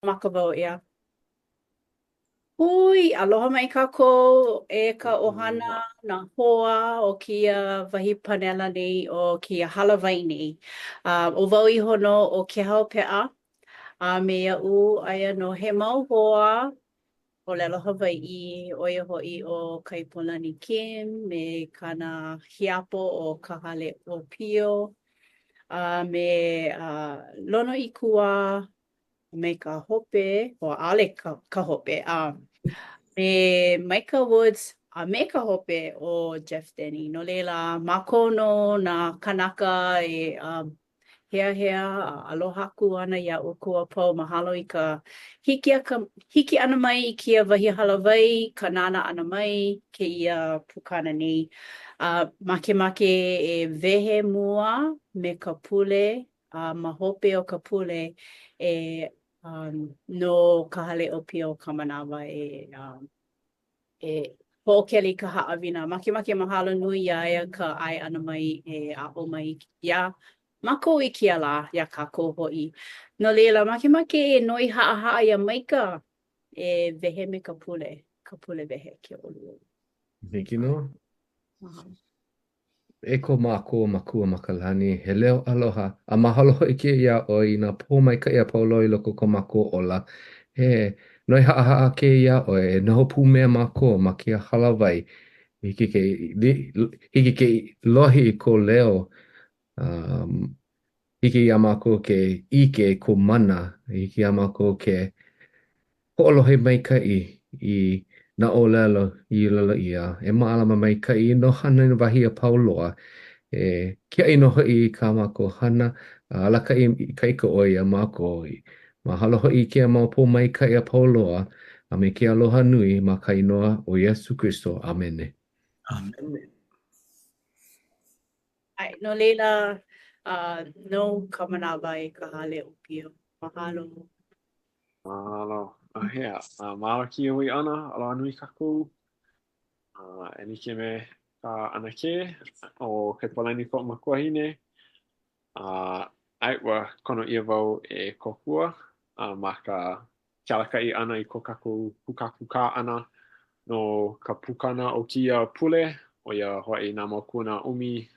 Makavao ia. Hui, aloha mai kākou e ka ohana na hoa o kia wahi panela nei o kia halawai nei. O wau iho no o ke hao pea, me ia'u aia no he mau hoa o lelo Hawai'i, o ia ho'i o Kaipolani Kim, me kana hiapo o ka hale o Pio, lono i kua me ka hope, o ale ka hope, me Micah Woods a me ka hope o Jeff Denny. No leila, makono na kanaka e hea hea aloha ku ana ia o kua pau mahalo i ka hiki ana mai i kia wahi halawai, ka nana ana mai ke ia pukana nei. Make e wehe mua me ka pule, ma hope o ka pule e no ka hale o Pio Kamanawa e ho'okeli ka ha'awina. Make mahalo nui ia ka ai ana mai e a'o mai ia mako i kia la ia kākou ho'i. No leila, make e noi ha'a ia maika e wehe me ka pule wehe ke olu. Hiki no. Aha. E ko mākua makua makalani, he leo aloha. A mahalo i kia ia o i nā pō mai ka ia paulo i loko ko mākua ola. He noi haa ke ia o e noho pū mea mākua ma kia halawai. Hiki ke lohi i ko leo. Hiki ia mākua ke ike ko mana. Hiki ia mākua ke ho'olohe mai ka i na o lelo i lala ia. E maalama mai ka i no hana wahi a pauloa. Kia ino hoi ka mako hana, ala ka i ka oi a mako i. Mahalo hoi kia mau po mai ka i a pauloa, a me kia aloha nui ma ka inoa o Yesu Christo. Amene. Amen. Ai, no leila, no ka manawa e ka hale o Pio. Mahalo. Alo, hea, māla ki hui ana, alo anui kakou. E ni ke me ka ana ke, o ke palani ko makuahine. Ai wa kono ia wau e kokua, ma ka kialakai ana i ko kakou puka ana, no ka pukana o kia pule, o ia hoi nā maukuna umi,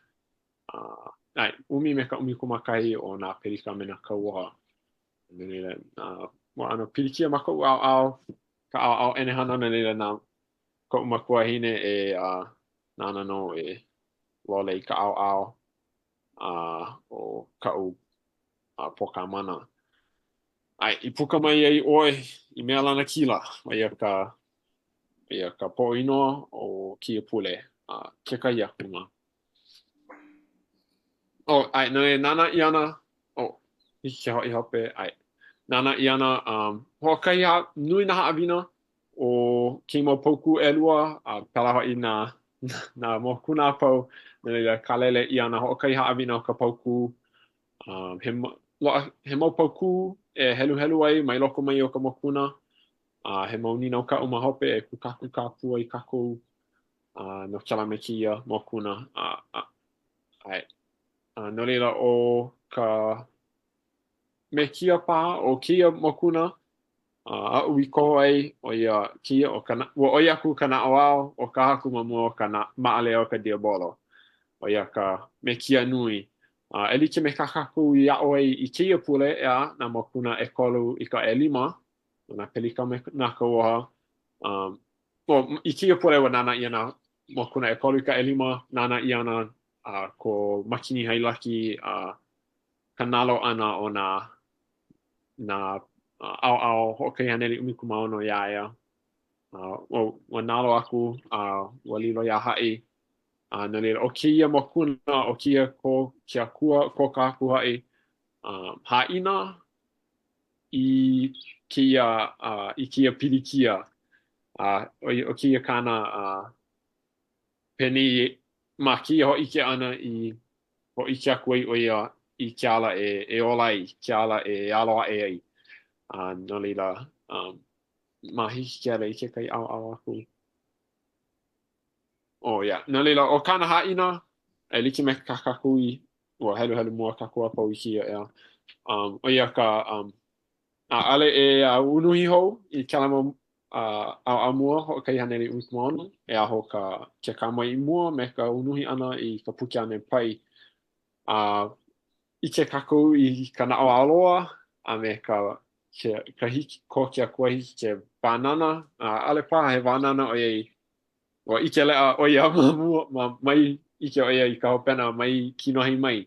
umi me ka umi kumakai o nā perika me nā kauoha. Nene, mo ano pilikia mako au ka au ene hana na leila na ko makua hine e nana no e lole ka au o ka u poka mana ai I puka mai ai oi I mea lana kila ia ka poino o kia pule ke ka ia kuma ai no e nana iana I ke hope ai Nana iana hokai ha nui na haawina o ke mo poku elua palaha I na mo kuna pau na kalele iana hokai haawina o ka poku he mo poku e helu ai mai loko mai o ka mokuna he mo nina o ka uma hope e kukaku ka pua I kakou no kala me kia mokuna ai no leila o ka me kia pa o kia mokuna a ui koho ai o ia kia o kana o ia ku kana ao o ka haku mamu o kana maale o ka diabolo o ia ka me kia nui e like me kakaku ia o ai I kia pule ea na mokuna e kolu I ka e lima na pelika me na kauoha I kia pule wa nana ia na mokuna e kolu I ka e lima nana ia na ko makini hailaki kanalo ana o na au hokai haneli umikumau no iaia wa nalo aku walilo ia hai na lila o kia mokuna o kia ko kia kua ko ka aku hai haina I kia pilikia o kia kana peni ma kia ho ike ana ho ike aku ai o ia I kiala e olai kiala e aloa e ai no lila ma hiki kia le ike kai au aku ia no lila o kana haina e like me kakakui o helu mua kakua pau I kia ea o ia ka ale unuhi hou I kalama a mua ho kai haneli unkmono ho ke kamai mua me ka unuhi ana I ka puke ane pai I ke kakou I ka nao aloa a me ka hiki ko ke kua hiki ke banana ale pa he banana o ike lea o ia ma mai ike o ia I ka hopena mai kinohi mai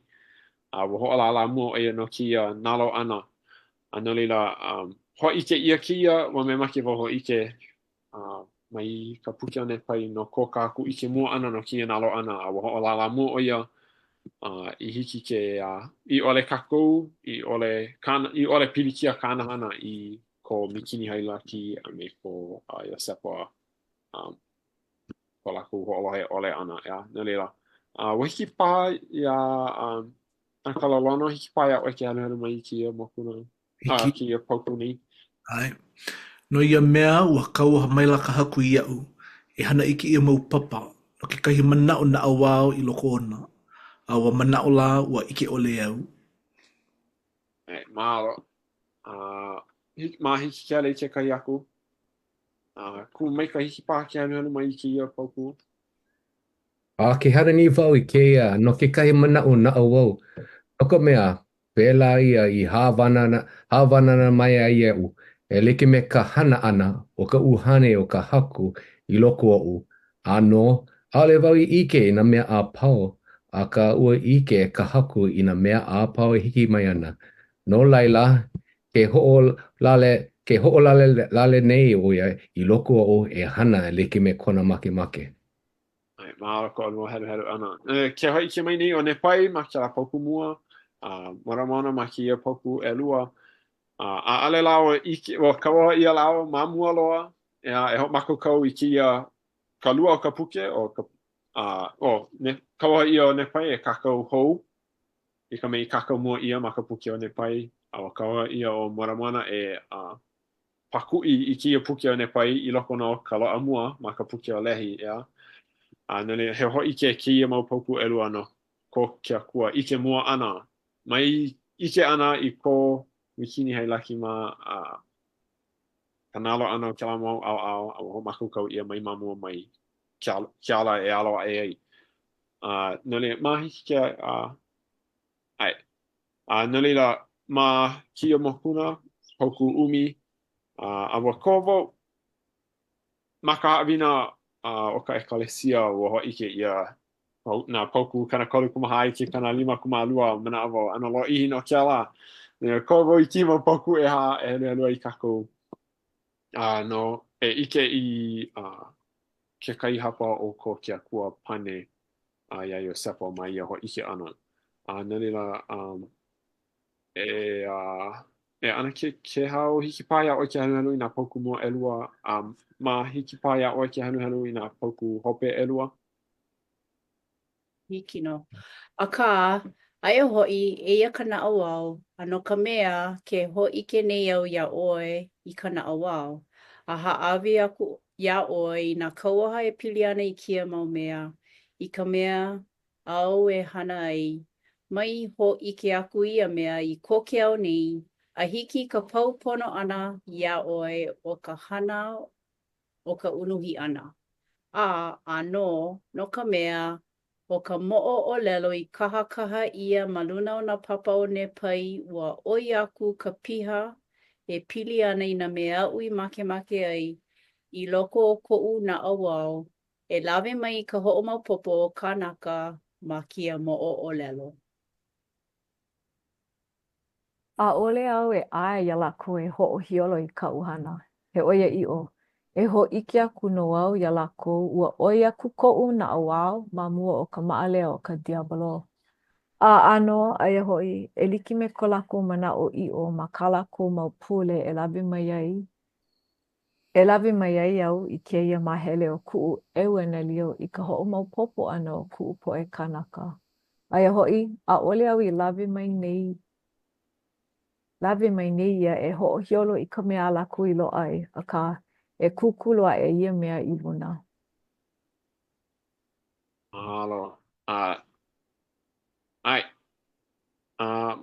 wo ho'ala la mua o ia no kia nalo ana no leila ho ike ia kia wa me maki wo ho ike mai ka puke ane pai no ko kaku ike mua ana no kia nalo ana wo ho'ala la mua o ia I hiki ke I ole kakou I ole pilikia kanahana I ko mikini hailaki a me ko ia sepa ko laku ho'olohe ole ana no leila wa hiki pa ia an kalalono hiki pa ia o ke hanu mai kia mokuna Hiki. kia pauku ni Ai. No ia mea ua kaua mai laka haku I au. E hana iki ia mau papa. No ke kahi manao na awao I loko ona. A ua manao la ua ike ole au. Mahalo ma hiki kia le te kai aku ku mai ka hiki pa ke hanu mai kia pauku Ke hara ni wau I ke no ke kahi mana o na au. Oko mea, pēlā ia I hāwanana mai a ia u. E leke me ka hana ana o ka uhane o ka haku I loko o u. Ano, ale wau I ike I na mea a pao, a ka ua ike ka haku I na mea a pao e hiki mai ana. No laila, ke ho'o lale nei o ia I loko o e hana e leke me kona make make. Mahalo ko no helu ana ke hoi ke mai ni o ne pai ma ke la pauku mua mora mona ma kia pauku e lua ale lao I o kawa ia lao ma mua loa e ho mako kau I kia ka lua o ka puke o ka kawa ia o ne pai e kakau hou I ka mei kakau mua ia ma ka puke o ne pai o kawa ia o mora mona paku I kia puke o ne pai I loko no ka loa mua ma ka puke o lehi nene he ho ike kia mau pauku elu ano ko kia kua ike mua ana mai ike ana I ko mikini hei laki ma kanalo ana o kia mau au a ho maku kau ia mai mamua mai kia ala e alo e ai nene mahi kia ai nene la ma kia mokuna pauku umi a wa kovo maka avina o ka ekalesia wo ho ike ia na pauku kana kolu kumaha I ke kana 5.2 mana avo ana lo I no kia la ko vo I tima pauku e ha e lua I kako no ike I ke kai hapa o ko kia kua pane ia yo sepa mai ia ho ike ana nani la ana ke hao hiki paia o ke hanu I na pauku mo elua ma hiki paia o ke hanu I na pauku hope elua Hiki no. Aka, aia ho'i eia ka na'au au, a no ka mea ke ho'ike nei au ia oe I ka na'au au. A ha'awi aku ia oe I nā kauaha e pili ana I kia mau mea. I ka mea au e hana ai. Mai ho'ike aku ia mea I koke au nei, a hiki ka paupono ana ia oe o ka hana o ka unuhi ana. No ka mea, o ka mo'o o lelo I kaha ia ma luna o nā papa o ne pai ua oi aku ka piha e pili ana I nā mea ui make ai I loko o ko'u na'au au e lawe mai I ka ho'omaupopo o kānaka ma kia mo'o o lelo. ʻAʻole au e ʻae ia lākou e hoʻohiolo I ka ʻuhana. He ʻo ia iʻo. E hōʻike aku no au ia lākou ua ʻoi aku koʻu naʻauao ma mua o ka maʻaleo o ka diabolo. ʻAno aia hoʻi e like me ko lākou manaʻo iʻo ma kā lākou mau pule e lawe mai ai. E lawe mai ai au I kēia mahele o kuʻu ʻEuenelio I ka hoʻomaopopo ʻana o kuʻu poʻe kānaka. Aia hoʻi ʻaʻole au I lawe mai nei ia e hoʻohiolo I ka mea a lākou I loaʻa ai, akā e kūkulu aʻe ia mea I luna. mahalo ai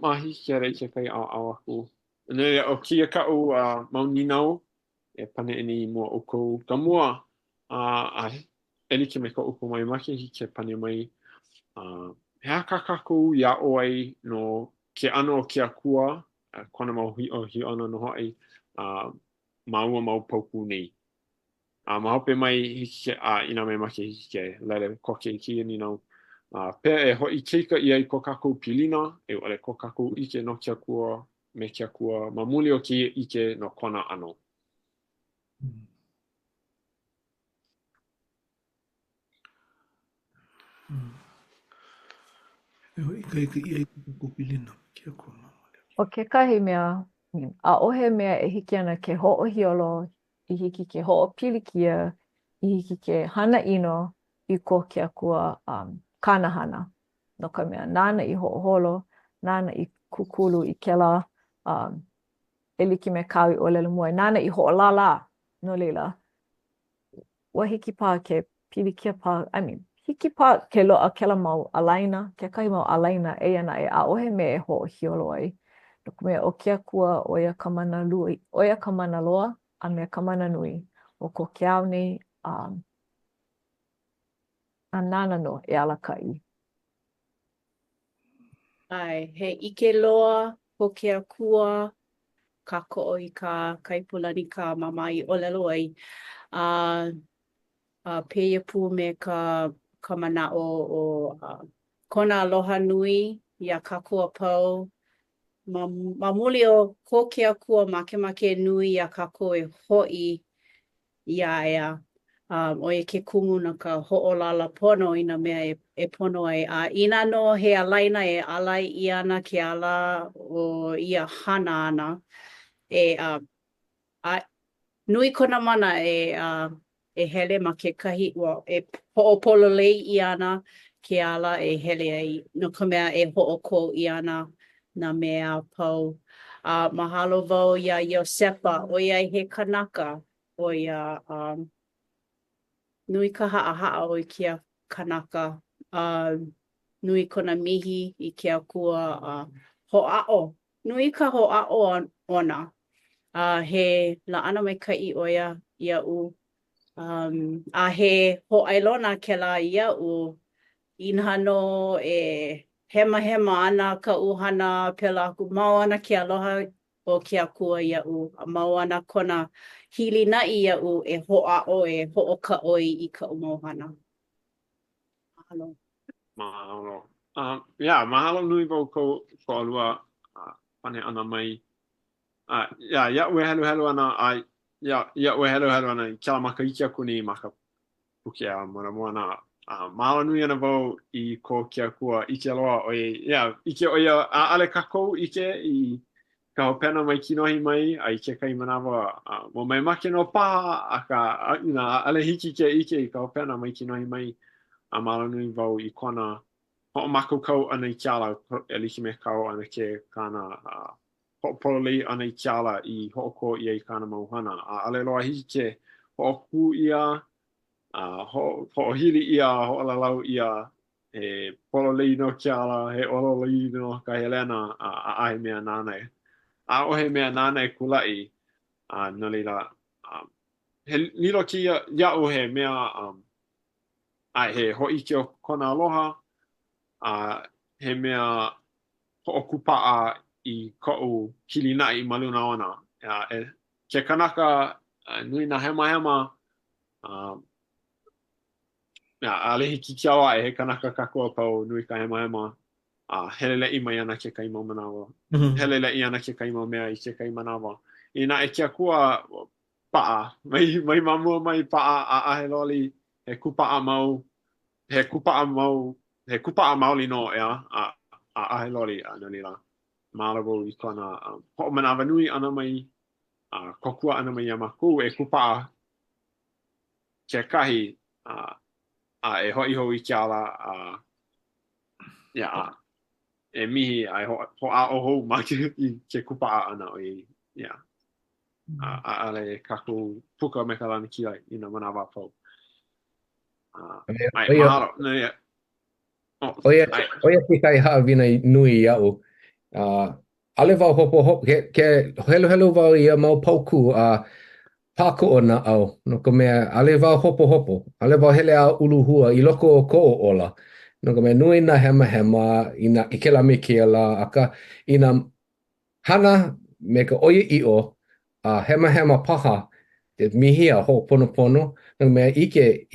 mahi kia rei ke kai au aku Nei o kia ka'u mau ninau e pane ni mo o kou kamua a e like me ka'u mai maki hi ke pane mai he aka kakou ia oi no ke ano o ke akua kona mau hi ona no hoi maua mau pauku nei ma hope mai hiki ke ina mai maki hiki ke lele koke i kia ni nau pe e hoi keika ia i ko kakou pilina e ole ko kakou ike no ke akua me ke akua mamuli o ke ike no kona ano. E hoi ika ia i ko pilina ke akua mamuli. O kekahi mea, ʻaʻohe mea e hiki ana ke hoʻohiolo, i hiki ke hoʻopilikia, i hiki ke hana ʻino i ko ke akua kanahana. No ka mea nana i hoʻoholo, nana i kukulu i kēlā, e like me kāu i ʻōlelo mua, nana i hoʻolālā, no leila. Ua hiki pā ke pilikia pā, hiki pā ke loa kēlā mau alaina, kekahi mau alaina eia naʻe ʻaʻohe mea e hoʻohiolo ai. No ka mea o ke akua ʻoia ka mana lui, ʻoia ka mana loa a me ka mana nui o ko ke ao nei a nana no e alakaʻi. Ai, he ike loa ko ke akua ka koʻo i ka kaipulani ka mama i ʻōlelo ai. Peia pū me ka manaʻo o kona aloha nui ia kākua pau. Ma muli o ko ke akua makemake nui ia kākua e hoʻi ia ea. Oia ke kumu na ka hoʻolala pono i nā mea e pono ai. Ina no he alaina e alai i ana ke ala o ia hana ana. Nui kona mana e hele ma kekahi e hoʻopololei i ana ke ala e hele ai no ka mea e hoʻokō i ana nā mea pau. Mahalo wau iā Iosepa, oia he kanaka, oia nui ka haʻahaʻa o i kia kanaka. Nui kona mihi i ke akua hoʻaʻo. Nui ka hoʻaʻo ona. He laʻana maikaʻi ʻoia iaʻu. A he hōʻailona kēlā iaʻu inā no e hemahema ana ka ʻuhana pēlā aku mau ana ke aloha o ke akua iaʻu. Mau ana kona hilinaʻi iaʻu e hoʻaʻo e hoʻokaʻoi i ka mau hana. Mahalo. Mahalo. Mahalo nui wau ko alua pane ana mai. Iaʻu e helu ana iaʻu e helu ana i kēlā makahiki aku nei ma ka puke a moana. Mahalo nui ana wau i ko ke akua ike loa ike oia ʻaʻale kākou ike i ka hopena mai kinohi mai a i kekai manawa mo mai make no paha a ka ʻaʻale hiki ke ike i ka hopena mai kinohi mai a mahalo nui wau i kona hoʻomakukau ana i ke ala e like me kau ana ke kana hoʻopololei ana i ke ala i hoʻoko ia i kana mauhana. ʻAʻale loa hiki ke hoʻoku ia, hoʻohili ia, hoʻolalau ia, e pololei no ke ala, he ololei no ka helena ʻaʻahe mea nānai. ʻAʻohe mea nānai kulaʻi, no leila, he lilo ki iaʻu he mea, he hoʻike o kona aloha, he mea hoʻokupaʻa i koʻu kilinaʻi ma luna ona. Ke kanaka nui na hema ʻaʻale hiki ke awa he kanaka kākua pau nui ka hema heleleʻi mai ana ke kai mau manawa. Heleleʻi ana ke kai mau mea i ke kai manawa. Ina e ke akua paʻa, mai mamua mai paʻa ʻaʻahe loli he kupaʻa maoli no ea ʻaʻahe loli no leila. Mahalo wau i kona hoʻomanawa nui ana mai kokua ana mai ia mākou e kupaʻa kekahi e hoʻi hou i ke ala e mihi a hoʻaʻo hou ma i ke kupaʻa ana o i ʻaʻale kākou puka me ka lana kia i nā manawa pau. Mahalo. Oia ke kai haʻawina nui iaʻu. ale wau hopo ke helo wau ia mau pauku a pako o na au no ka mea ale wau hopo ale wau hele a uluhua I loko o ko o ola no ka mea nui na hema ina I ke la me ke la aka ina hana me ka oia I a hema paha te mihi a ho pono no ka mea ike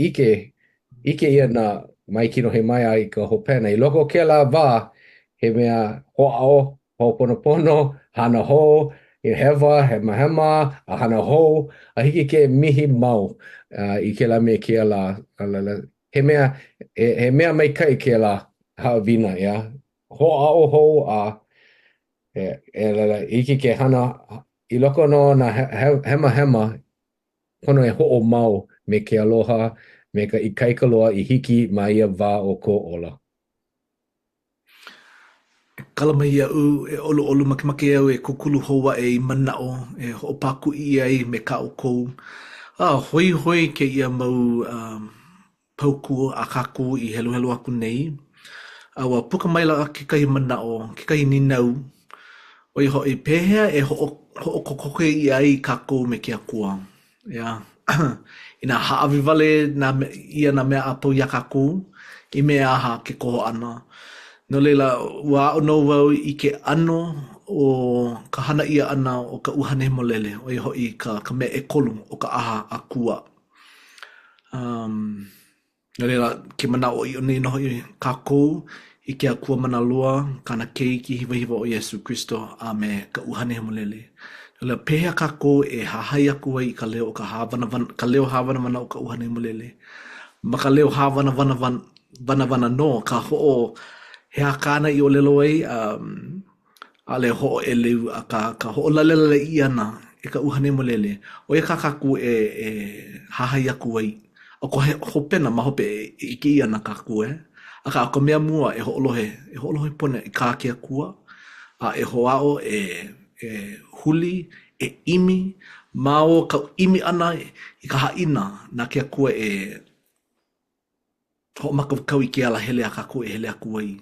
ia na mai kino he mai ai ka hopena I loko ke la wa he mea ho ao ho pono hana ho I hewa hema a hana ho a hiki ke mihi mau I ke la me ke la he mea mai kai ke la hawina ia ho ao ho a hiki ke hana I loko no na hema pono e ho o mau me ke aloha me ka ikaika loa I hiki mai ia wā o ko ola. Kalama ia u e olu makemake au e kukulu hoa e I manao e ho'opaku I ai me ka o kou. Hoi ke ia mau pauku a kaku I helu aku nei. Awa puka maila ke kai manao, ke kai ninau. O I hoi pehea e ho'okokoke I ai kaku me ke akua. Yeah. Ina haawi vale ia na mea apau ia kaku I mea aha ke koho ana. No leila, ua o no wau I ke ano o ka hana ia ana o ka uhane molele. O I hoi ka mea e kolu o ka aha a kua. No leila, ke mana o I o nei noho I kākou I ke akua mana lua, kana kei ki hiwa o Yesu Christo a me ka uhane molele. No leila, pehea kākou e hahai aku ai I ka leo o ka hawana o ka uhane molele. Ma ka leo hawana no ka ho'o he akana I o lelo ai a le ho'o e leu a ka ho'o lalela I ana e ka uhane molele o ia ka kaku e hahai aku ai o ko he hopena ma hope e iki ana kaku a ka mea mua e ho'olohe pone I ka ke akua a e ho'ao e huli e imi ma o ka imi ana I ka haina na ke akua e ho'omakau I ke ala hele a kaku e hele aku ai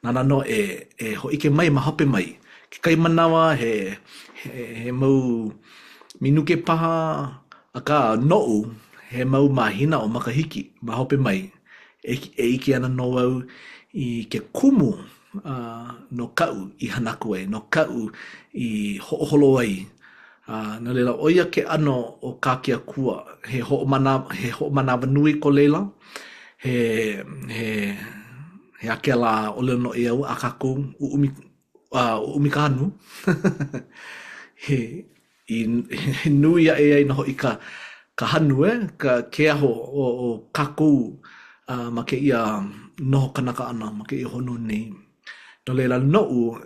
Nana no ho ike mai ma hope mai. Ke kai manawa he mau minuke paha a ka no'u he mau mahina o makahiki ma hope mai. E ike ana no au I ke kumu no kau I hanaku ai. No kau I ho'oholo ai. Na leila oia ke ano o kākia kua he ho'omanawa nui ko leila. He akela o leo no e au a kakou umi ka anu. he nui a e ai noho I ka hanu ka ke aho o kakou ma ke ia noho kanaka ana, ma ke ia honu nei. No leila nou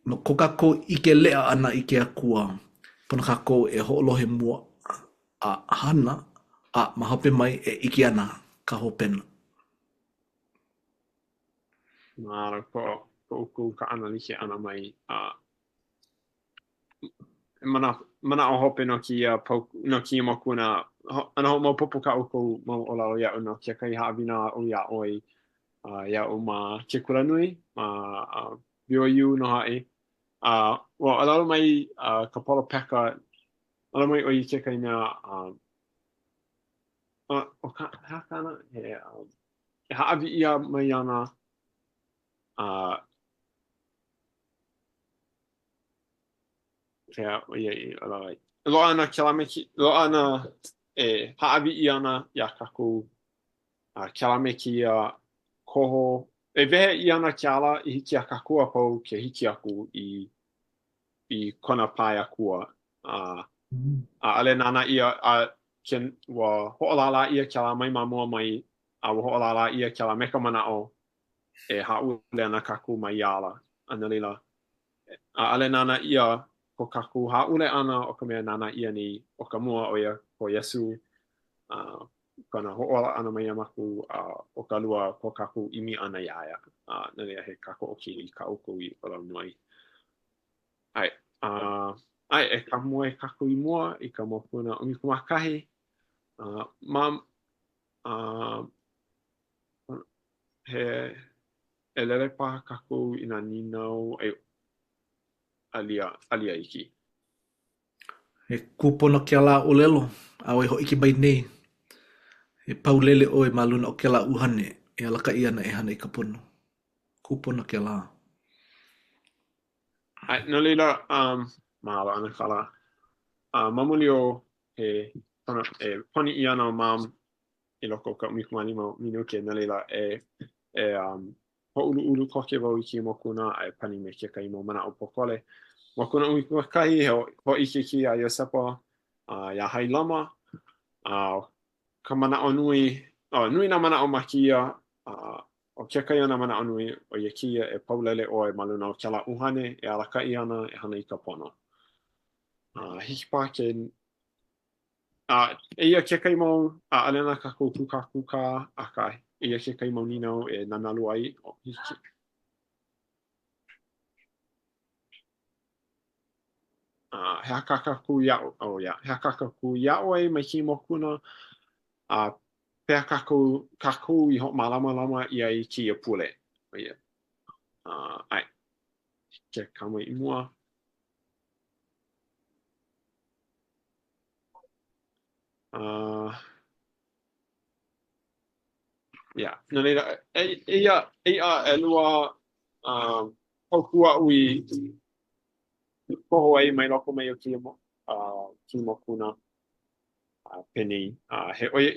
no ko kakou I ke lea ana I ke akua. Pona kakou e ho'olohe mua a hana a mahope mai e iki ana ka hopena. Nā ko uku ka ana like ana mai mana o hope no ki no ki mokuna ana ho mo popo ka uku mo ola o ia no ke kai haavina o ia oi ia o ma ke kula nui ma BYU no hae well ala mai ka polo peka ala mai o I ke kai mea o ka kana he haavi ia mai ana Kea oia alai. Lo ana kelameki, lo ana haavi I ana ia kakou kelameki ia koho. E vehe I ana ke ala I hiki a kakou apau ke hiki aku I kona pai akua. Ale nana ia ken wa ho'olala ia ke la mai mamua mai wa ho'olala ia ke la meka mana'o e haule ana kakou mai ala. Ana lila. Ale nana ia ko kaku haule ana o ka mea nana ia ni o ka mua o ia ko Yesu kana ho'ola ana mai amaku o ka lua ko kaku imi ana iaia na lea he kako o ki ka uku I ola noi ai e ka mua e kaku I mua I ka mokuna umi kumakahi he e lele paha kaku I na ninau alia iki. He kupona ke ala o lelo, au e ho iki mai nei. He paulele o e maluna o ke ala uhane, e alaka i ana e hana i ka pono. Kupona ke ala. Ai, no leila, mahalo ana kala. Mamuli o poni i ana o mam I loko ka mikumani minuke na leila ho ulu koke wau I ki mokuna ai pani me ke kai mo mana o pokole. Mokuna umikumakai ho ike ki a Iosepa ya hai lama. Ka mana o nui na mana o makia o ke kai ana mana o nui o ye kia e paulele o e maluna o kela uhane e alaka I ana e hana I ka pono. Hiki pa ke ia ke kai mau alena ka kuka aka ia ke kai mau nino e nanalu ai o hiki. He haka ku iao he haka ku iao ai mai ki mokuna pe kaku I ho malama ia I ki e pule. Ia. Ai ke kama I mua. Yeah, no leila ia e lua hokua ui koho ai mai loko mai o ki mokuna peni he oia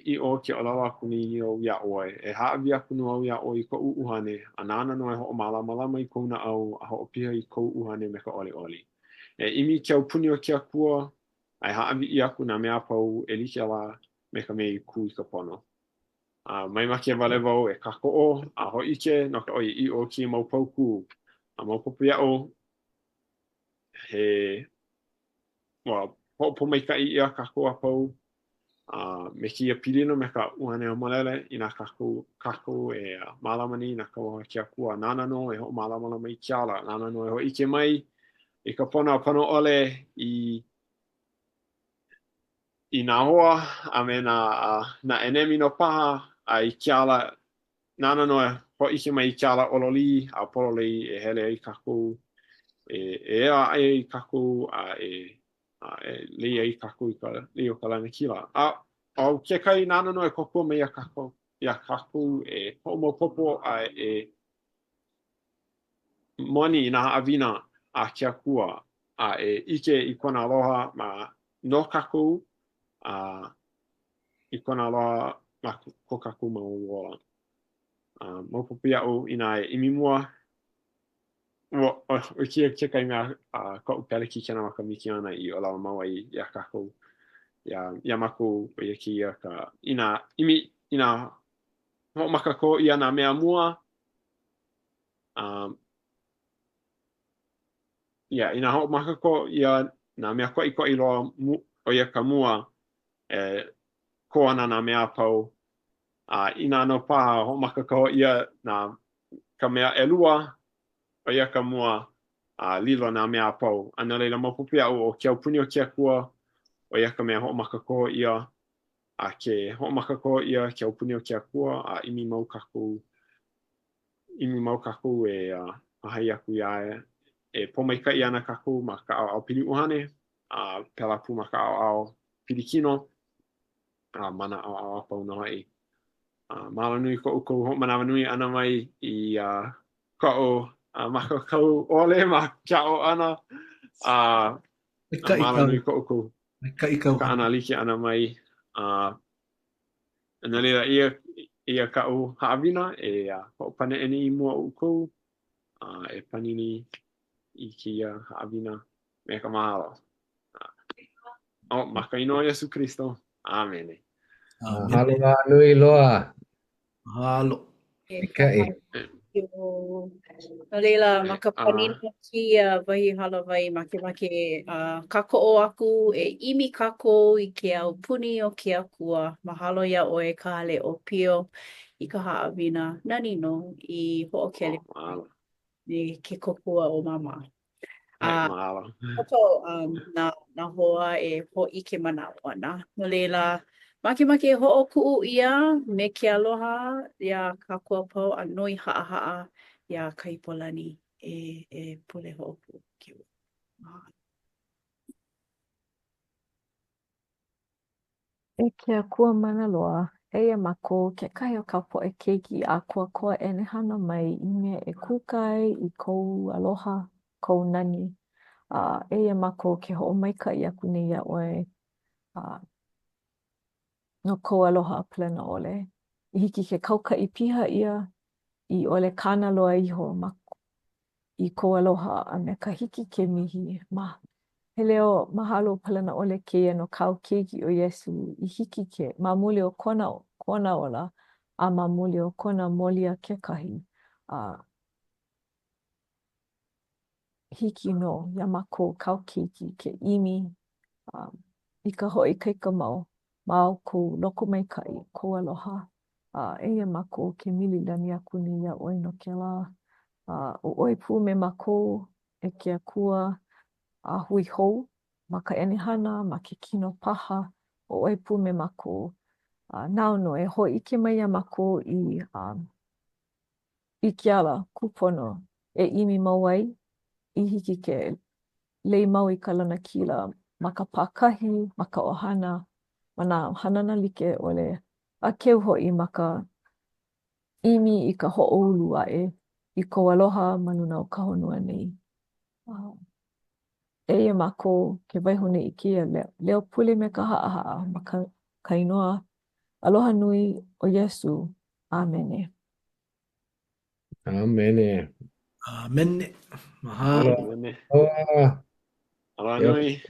I o ke olawa kuni o ia oe e haawia kunu au ia o I ko uhane anana no e ho malama I kona au a ho pia I ko uhane me ka oli e imi ke au puni o ke akua ai haawi I aku na mea pau e like ala me ka mei ku I ka pono mai maki e wale wau e kako o a ho ike no ka oia I o ki mau pau ku mau popu ia o he po mai ka ia kako a pau me kia pilino me ka uhane o malele I nā kako e malamani na ka waha kia kua nana no e ho malamala mai kiala nana no e ho ike mai I ka pona ole I nā hoa a me na enemi no paha a I kiala nana no e ho ike mai kiala ololi a pololi e hele ai kako e ai kako lei ai kako I ka leo ka lana kila au ke kai nana no e koko me ia kako e homo popo moni I nā avina a kia kua e ike I kona aloha ma no kako I kona aloha ma ko kako ma uola mo popo ia o ina e imimua o kia ke kai mea ko upele ki kena maka miki ana I o lawa maua ia kako ia mako o ia kia ka ina ho maka ko ia na mea mua ina ho maka ko ia na mea ko I loa o ia ka mua ko ana na mea pau ina no paha ho maka ko ia na ka mea elua o ia ka mua lilo na mea pau ana leila mapupia o kia puni o kia kua o ia ka mea ho maka ko ia ke ho maka ko ia kia puni o kia kua imi mau kaku e ahai aku ia e pomaika I ana kaku ma ka au pili uhane pela pu ma ka au pilikino mana au pau no ai mala nui ko ho mana nui ana mai I ko maka kau ole ma chao ana mala nui ko ka ana like ana mai ana leila ia ka o haawina ko pane eni I mua uko e panini I kia haawina me ka mahalo maka ino Yesu Kristo amen Halo nui loa Halo. Ikai No leila, maka panina kia wahi hala wai make kako o aku e imi kako I ke au puni o ke akua. Mahalo ia oe ka hale o pio I ka haawina nani no I ho'okele ni ke kokua o mama. mahalo Oto na hoa e ho'ike manao ana. No leila, make e ho'oku'u ia me ke aloha ia kākua pau a nui ha'a ia kaipolani e pule ho'oku'u. you. E ke akua mana loa, eia mako ke kai o ka poʻe keiki a kua e nehana mai I mea e kukai I kou aloha, kou nani. Eia mako ke hoʻomaikaʻi aku nei iaʻoe no kou aloha palena ʻole. I hiki ke kaukaʻi piha ʻia I ʻole kāna loa iho I kou aloha a me ka hiki ke mihi ma. He leo mahalo palena ʻole kēia no kāu keiki o Iesu I hiki ke ma muli o kona ola a ma muli o kona molia kekahi. Hiki no ia mākou kāu keiki ke ʻimi I ka hoʻoikaika mau ma o kou loko maikaʻi kou aloha. Eia mākou ke mililani aku nei iaʻoe no kēlā. O ʻoi pū me mākou e ke akua a hui hou ma ka ʻenehana, ma ke kino paha, o ʻoi pū me mākou. Naono e hoʻoike mai ia mākou I ke ala kupono e ʻimi mau ai I hiki ke lei mau I ka lana kila ma ka pākahi, ma ka ʻohana, ma nā hanana like ʻole a keu hoʻi ma ka ʻimi I ka hoʻoulu aʻe I kou aloha ma luna o ka honua nei. Eia mākou ke waihone I kēia leo pule me ka haʻahaʻa ma ka inoa aloha nui o Iesu. Amene. Amene. Mene. Mahalo. Aloha. Aloha. Aloha Aloha. nui.